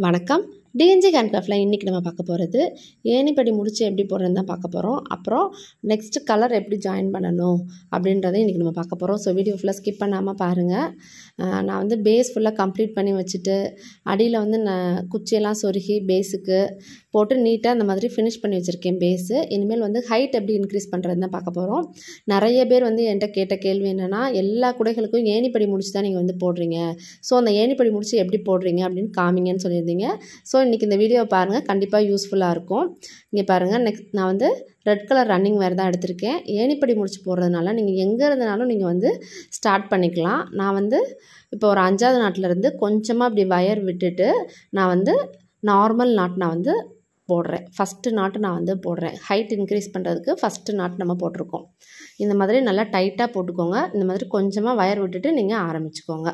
வணக்கம். டிஎன்ஜி ஹேண்ட்கிராஃப்டில் இன்றைக்கி நம்ம பார்க்க போகிறது ஏணிப்படி முடிச்சு எப்படி போடுறதுன்னு தான் பார்க்க போகிறோம். அப்புறம் நெக்ஸ்ட்டு கலர் எப்படி ஜாயின் பண்ணணும் அப்படின்றத இன்றைக்கி நம்ம பார்க்க போகிறோம். ஸோ வீடியோ ஃபுல்லாக ஸ்கிப் பண்ணாமல் பாருங்கள். நான் வந்து பேஸ் ஃபுல்லாக கம்ப்ளீட் பண்ணி வச்சுட்டு அடியில் வந்து நான் குச்சியெல்லாம் சொருகி பேஸுக்கு போட்டு நீட்டாக அந்த மாதிரி ஃபினிஷ் பண்ணி வச்சுருக்கேன் பேஸு. இனிமேல் வந்து ஹைட் எப்படி இன்க்ரீஸ் பண்ணுறதுன்னு தான் பார்க்க போகிறோம். நிறைய பேர் வந்து என்கிட்ட கேட்ட கேள்வி என்னென்னா, எல்லா குடைகளுக்கும் ஏணிப்படி முடிச்சு தான் நீங்கள் வந்து போடுறீங்க, ஸோ அந்த ஏணிப்படி முடிச்சு எப்படி போடுறீங்க அப்படின்னு காமிங்கன்னு சொல்லியிருந்தீங்க. ஸோ இன்றைக்கி இந்த வீடியோவை பாருங்கள், கண்டிப்பாக யூஸ்ஃபுல்லாக இருக்கும். இங்கே பாருங்கள், நெக்ஸ்ட் நான் வந்து ரெட் கலர் ரன்னிங் வேர் தான் எடுத்திருக்கேன். ஏணிப்படி முடிச்சு போடுறதுனால நீங்கள் எங்கே இருந்தனாலும் நீங்கள் வந்து ஸ்டார்ட் பண்ணிக்கலாம். நான் வந்து இப்போ ஒரு 5வது நாட்டிலேருந்து கொஞ்சமாக அப்படி வயர் விட்டுட்டு நான் வந்து நார்மல் நாட் நான் வந்து போடுறேன். ஃபஸ்ட்டு நாட்டு நான் வந்து போடுறேன். ஹைட் இன்க்ரீஸ் பண்ணுறதுக்கு ஃபஸ்ட்டு நாட் நம்ம போட்டிருக்கோம். இந்த மாதிரி நல்லா டைட்டாக போட்டுக்கோங்க. இந்த மாதிரி கொஞ்சமாக வயர் விட்டுட்டு நீங்கள் ஆரம்பிச்சுக்கோங்க.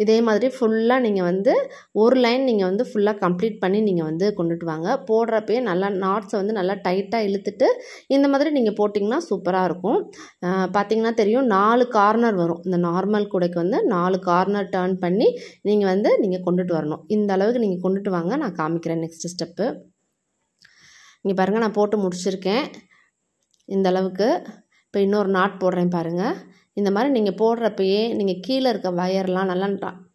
இதே மாதிரி ஃபுல்லாக நீங்கள் வந்து ஒரு லைன் நீங்கள் வந்து ஃபுல்லாக கம்ப்ளீட் பண்ணி நீங்கள் வந்து கொண்டுட்டு வாங்க. போடுறப்பயே நல்லா நாட்ஸை வந்து நல்லா டைட்டாக இழுத்துட்டு இந்த மாதிரி நீங்கள் போட்டிங்கன்னா சூப்பராக இருக்கும். பார்த்திங்கன்னா தெரியும், 4 கார்னர் வரும். இந்த நார்மல் கூடைக்கு வந்து 4 கார்னர் டர்ன் பண்ணி நீங்கள் கொண்டுட்டு வரணும். இந்த அளவுக்கு நீங்கள் கொண்டுட்டு வாங்க. நான் காமிக்கிறேன் நெக்ஸ்ட் ஸ்டெப்பு. இங்கே பாருங்கள், நான் போட்டு முடிச்சிருக்கேன் இந்த அளவுக்கு. இப்போ இன்னொரு நாட் போடுறேன் பாருங்கள். இந்த மாதிரி நீங்கள் போடுறப்பயே நீங்கள் கீழே இருக்க வயர்லாம் நல்லா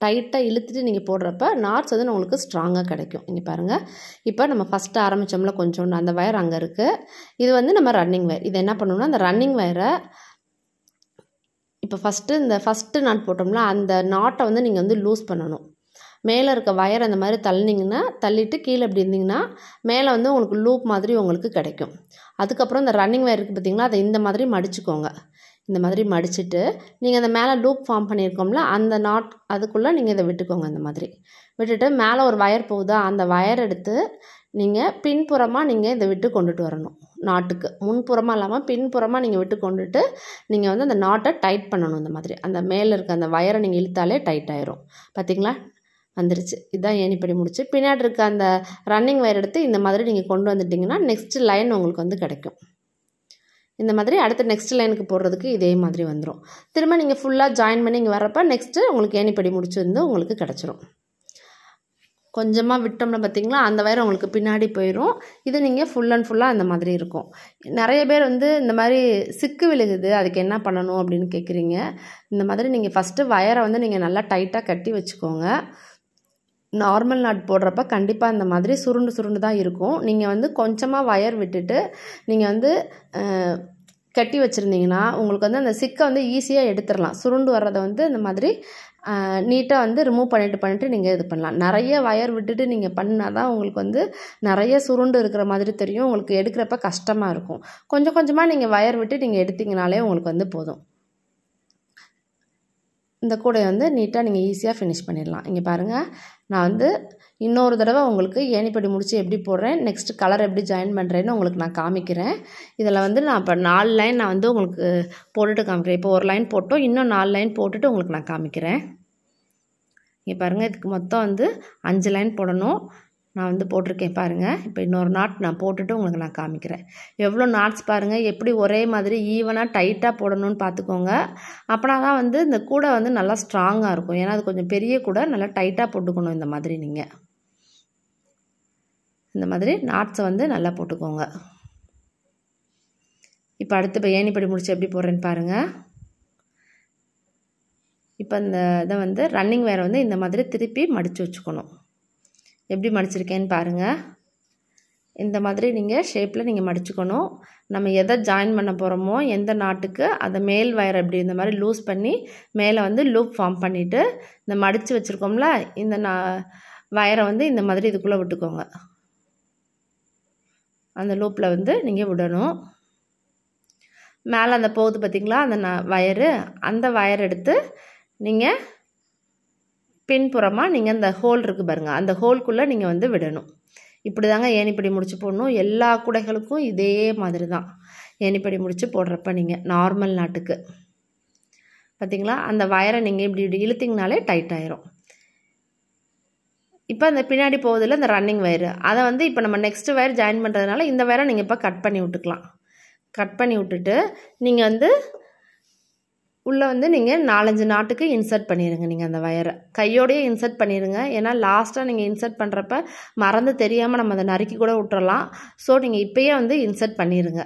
டைட்டாக இழுத்துட்டு நீங்கள் போடுறப்ப நாட்ஸ் வந்து உங்களுக்கு ஸ்ட்ராங்காக கிடைக்கும். இங்கே பாருங்கள், இப்போ நம்ம ஃபஸ்ட்டு ஆரம்பித்தோம்ல கொஞ்சோண்டு அந்த வயர் அங்கே இருக்குது. இது வந்து நம்ம ரன்னிங் வயர். இதை என்ன பண்ணணும்னா, அந்த ரன்னிங் வயரை இப்போ ஃபஸ்ட்டு நாட் போட்டோம்ல அந்த நாட்டை வந்து நீங்கள் வந்து லூஸ் பண்ணணும். மேலே இருக்க வயர் அந்த மாதிரி தள்ளிட்டு கீழே இப்படி இருந்தீங்கன்னா மேலே வந்து உங்களுக்கு லூப் மாதிரி உங்களுக்கு கிடைக்கும். அதுக்கப்புறம் இந்த ரன்னிங் வயர் இருக்குது பார்த்திங்களா, அதை இந்த மாதிரி மடிச்சுக்கோங்க. இந்த மாதிரி மடிச்சுட்டு நீங்கள் அந்த மேலே லூப் ஃபார்ம் பண்ணியிருக்கோம்ல அந்த நாட் அதுக்குள்ளே நீங்கள் இதை விட்டுக்கோங்க. இந்த மாதிரி விட்டுட்டு மேலே ஒரு வயர் போகுதா, அந்த வயர் எடுத்து நீங்கள் பின்புறமாக நீங்கள் இதை விட்டு கொண்டுட்டு வரணும். நாட்டுக்கு முன்புறமாக இல்லாமல் பின்புறமாக நீங்கள் விட்டு கொண்டுட்டு நீங்கள் வந்து அந்த நாட்டை டைட் பண்ணணும். இந்த மாதிரி அந்த மேலே இருக்க அந்த வயரை நீங்கள் இழுத்தாலே டைட் ஆயிரும். பார்த்திங்களா, வந்துருச்சு. இதுதான் ஏணிப்படி முடிச்சு. பின்னாடி இருக்க அந்த ரன்னிங் வயர் எடுத்து இந்த மாதிரி நீங்கள் கொண்டு வந்துட்டிங்கன்னா நெக்ஸ்ட்டு லைன் உங்களுக்கு வந்து கிடைக்கும். இந்த மாதிரி அடுத்த நெக்ஸ்ட் லைனுக்கு போடுறதுக்கு இதே மாதிரி வந்துடும். திரும்ப நீங்கள் ஃபுல்லாக ஜாயின் பண்ணி இங்கே வரப்போ நெக்ஸ்ட்டு உங்களுக்கு ஏணிப்படி முடிச்சு வந்து உங்களுக்கு கிடச்சிரும். கொஞ்சமாக விட்டோம்னா பார்த்திங்களா அந்த வயர் உங்களுக்கு பின்னாடி போயிடும். இது நீங்கள் ஃபுல் அண்ட் ஃபுல்லாக அந்த மாதிரி இருக்கும். நிறைய பேர் வந்து இந்த மாதிரி சிக்கு விழுகுது, அதுக்கு என்ன பண்ணணும் அப்படின்னு கேட்குறீங்க. இந்த மாதிரி நீங்கள் ஃபஸ்ட்டு வயரை வந்து நீங்கள் நல்லா டைட்டாக கட்டி வச்சுக்கோங்க. நார்மல் நாட் போடுறப்ப கண்டிப்பாக இந்த மாதிரி சுருண்டு தான் இருக்கும். நீங்கள் வந்து கொஞ்சமாக வயர் விட்டுட்டு நீங்கள் வந்து கட்டி வச்சுருந்தீங்கன்னா உங்களுக்கு வந்து அந்த சிக்கை வந்து ஈஸியாக எடுத்துடலாம். சுருண்டு வர்றதை வந்து இந்த மாதிரி நீட்டாக வந்து ரிமூவ் பண்ணிவிட்டு நீங்கள் இது பண்ணலாம். நிறைய வயர் விட்டுட்டு நீங்கள் பண்ணால் தான் உங்களுக்கு வந்து நிறைய சுருண்டு இருக்கிற மாதிரி தெரியும். உங்களுக்கு எடுக்கிறப்ப கஷ்டமாக இருக்கும். கொஞ்சம் கொஞ்சமாக நீங்கள் வயர் விட்டு நீங்கள் எடுத்திங்கனாலே உங்களுக்கு வந்து போதும். இந்த கூடையை வந்து நீட்டாக நீங்கள் ஈஸியாக ஃபினிஷ் பண்ணிடலாம். இங்கே பாருங்கள், நான் வந்து இன்னொரு தடவை உங்களுக்கு ஏணிப்படி முடிச்சு எப்படி போடுறேன், நெக்ஸ்ட்டு கலர் எப்படி ஜாயின் பண்ணுறேன்னு உங்களுக்கு நான் காமிக்கிறேன். இதில் வந்து நான் இப்போ 4 லைன் நான் வந்து உங்களுக்கு போட்டுட்டு காமிக்கிறேன். இப்போ ஒரு லைன் போட்டோம், இன்னும் 4 லைன் போட்டுட்டு உங்களுக்கு நான் காமிக்கிறேன். இங்கே பாருங்கள், இதுக்கு மொத்தம் வந்து 5 லைன் போடணும். நான் வந்து போட்டிருக்கேன் பாருங்கள். இப்போ இன்னொரு நாட் நான் போட்டுட்டு உங்களுக்கு நான் காமிக்கிறேன். எவ்வளோ நாட்ஸ் பாருங்கள், எப்படி ஒரே மாதிரி ஈவனாக டைட்டாக போடணும்னு பார்த்துக்கோங்க. அப்படின்னா தான் வந்து இந்த கூடை வந்து நல்லா ஸ்ட்ராங்காக இருக்கும். ஏன்னா அது கொஞ்சம் பெரிய கூடை, நல்லா டைட்டாக போட்டுக்கணும். இந்த மாதிரி நீங்கள் இந்த மாதிரி நாட்ஸை வந்து நல்லா போட்டுக்கோங்க. இப்போ அடுத்து இப்போ ஏணிப்படி முடிச்சு எப்படி போடுறேன்னு பாருங்கள். இப்போ இந்த இதை வந்து ரன்னிங் வேரை வந்து இந்த மாதிரி திருப்பி மடித்து வச்சுக்கணும். எப்படி மடிச்சிருக்கேன்னு பாருங்கள். இந்த மாதிரி நீங்கள் ஷேப்பில் நீங்கள் மடிச்சுக்கணும். நம்ம எதை ஜாயின் பண்ண போகிறோமோ எந்த நாட்டுக்கு அதை மேல் வயர் எப்படி இந்த மாதிரி லூஸ் பண்ணி மேலே வந்து லூப் ஃபார்ம் பண்ணிவிட்டு இந்த மடித்து வச்சுருக்கோம்ல இந்த வயரை வந்து இந்த மாதிரி இதுக்குள்ளே விட்டுக்கோங்க. அந்த லூப்பில் வந்து நீங்கள் விடணும். மேலே அந்த போகுது பார்த்திங்களா அந்த வயரு, அந்த வயர் எடுத்து நீங்கள் பின்புறமாக நீங்கள் அந்த ஹோல் இருக்குது பாருங்கள், அந்த ஹோல்குள்ளே நீங்கள் வந்து விடணும். இப்படி தாங்க ஏணிப்படி முடிச்சு போடணும். எல்லா கூடைகளுக்கும் இதே மாதிரி தான் ஏணிப்படி முடிச்சு போடுறப்ப நீங்கள் நார்மல் நாட்டுக்கு பார்த்திங்களா அந்த வயரை நீங்கள் இப்படி இழுத்திங்கனாலே டைட் ஆயிரும். இப்போ அந்த பின்னாடி போகுதில்ல இந்த ரன்னிங் வயரு, அதை வந்து இப்போ நம்ம நெக்ஸ்ட்டு வயர் ஜாயின் பண்ணுறதுனால இந்த வயரை நீங்கள் இப்போ கட் பண்ணி விட்டுக்கலாம். கட் பண்ணி விட்டுட்டு நீங்கள் வந்து உள்ளே வந்து நீங்கள் 4-5 நாட்டுக்கு இன்சர்ட் பண்ணிடுங்க. நீங்கள் அந்த வயரை கையோடையே இன்சர்ட் பண்ணிடுங்க. ஏன்னா லாஸ்ட்டாக நீங்கள் இன்சர்ட் பண்ணுறப்ப மறந்து தெரியாமல் நம்ம அதை நறுக்கி கூட விட்டுறலாம். ஸோ நீங்கள் இப்போயே வந்து இன்சர்ட் பண்ணிடுங்க.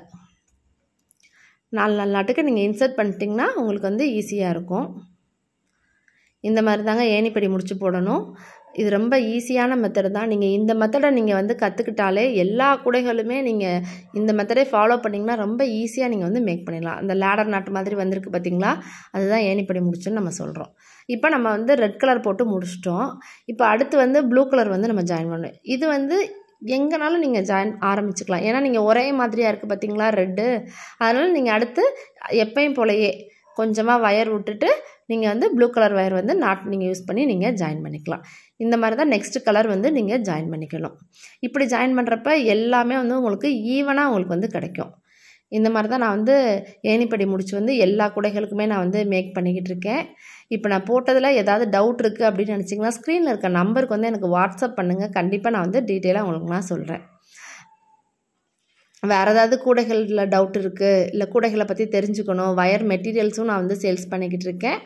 4 நாட்டுக்கு நீங்கள் இன்சர்ட் பண்ணிட்டீங்கன்னா உங்களுக்கு வந்து ஈஸியாக இருக்கும். இந்த மாதிரி தாங்க ஏணிப்படி முடிச்சு போடணும். இது ரொம்ப ஈஸியான மெத்தட் தான். நீங்கள் இந்த மெத்தடை நீங்கள் வந்து கற்றுக்கிட்டாலே எல்லா கூடைகளுமே நீங்கள் இந்த மெத்தடை ஃபாலோ பண்ணிங்கன்னா ரொம்ப ஈஸியாக நீங்கள் வந்து மேக் பண்ணிடலாம். அந்த லேடர் நாட்டு மாதிரி வந்திருக்கு பார்த்தீங்களா, அதுதான் ஏணிப்படி முடிச்சுன்னு நம்ம சொல்கிறோம். இப்போ நம்ம வந்து ரெட் கலர் போட்டு முடிச்சிட்டோம். இப்போ அடுத்து வந்து ப்ளூ கலர் வந்து நம்ம ஜாயின் பண்ணணும். இது வந்து எங்கேனாலும் நீங்கள் ஜாயின் ஆரம்பிச்சுக்கலாம். ஏன்னா நீங்கள் ஒரே மாதிரியாக இருக்குது பார்த்தீங்களா ரெட்டு. அதனால் நீங்கள் அடுத்து எப்பயும் போலயே கொஞ்சமாக வயர் விட்டுட்டு நீங்கள் வந்து ப்ளூ கலர் வயர் வந்து நீங்கள் யூஸ் பண்ணி நீங்கள் ஜாயின் பண்ணிக்கலாம். இந்த மாதிரி தான் நெக்ஸ்ட் கலர் வந்து நீங்கள் ஜாயின் பண்ணிக்கணும். இப்படி ஜாயின் பண்ணுறப்ப எல்லாமே வந்து உங்களுக்கு ஈவனாக உங்களுக்கு வந்து கிடைக்கும். இந்த மாதிரி தான் நான் வந்து ஏணிப்படி முடிச்சு வந்து எல்லா குடைகளுக்குமே நான் வந்து மேக் பண்ணிக்கிட்டு இருக்கேன். இப்போ நான் போட்டதில் ஏதாவது டவுட் இருக்குது அப்படின்னு நினச்சிங்கன்னா ஸ்க்ரீனில் இருக்க நம்பருக்கு வந்து எனக்கு வாட்ஸ்அப் பண்ணுங்கள். கண்டிப்பாக நான் வந்து டீட்டெயிலாக உங்களுக்கு நான் சொல்கிறேன். வேறு ஏதாவது கூடைகளில் டவுட் இருக்குது, இல்லை கூடைகளை பற்றி தெரிஞ்சுக்கணும், வயர் மெட்டீரியல்ஸும் நான் வந்து சேல்ஸ் பண்ணிக்கிட்டு இருக்கேன்.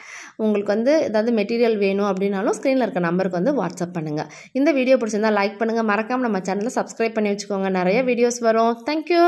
உங்களுக்கு வந்து ஏதாவது மெட்டீரியல் வேணும் அப்படின்னாலும் ஸ்க்ரீனில் இருக்க நம்பருக்கு வந்து வாட்ஸ்அப் பண்ணுங்கள். இந்த வீடியோ பிடிச்சிருந்தால் லைக் பண்ணுங்கள். மறக்காமல் நம்ம சேனலை சப்ஸ்கிரைப் பண்ணி வச்சுக்கோங்க. நிறைய வீடியோஸ் வரும். தேங்க்யூ.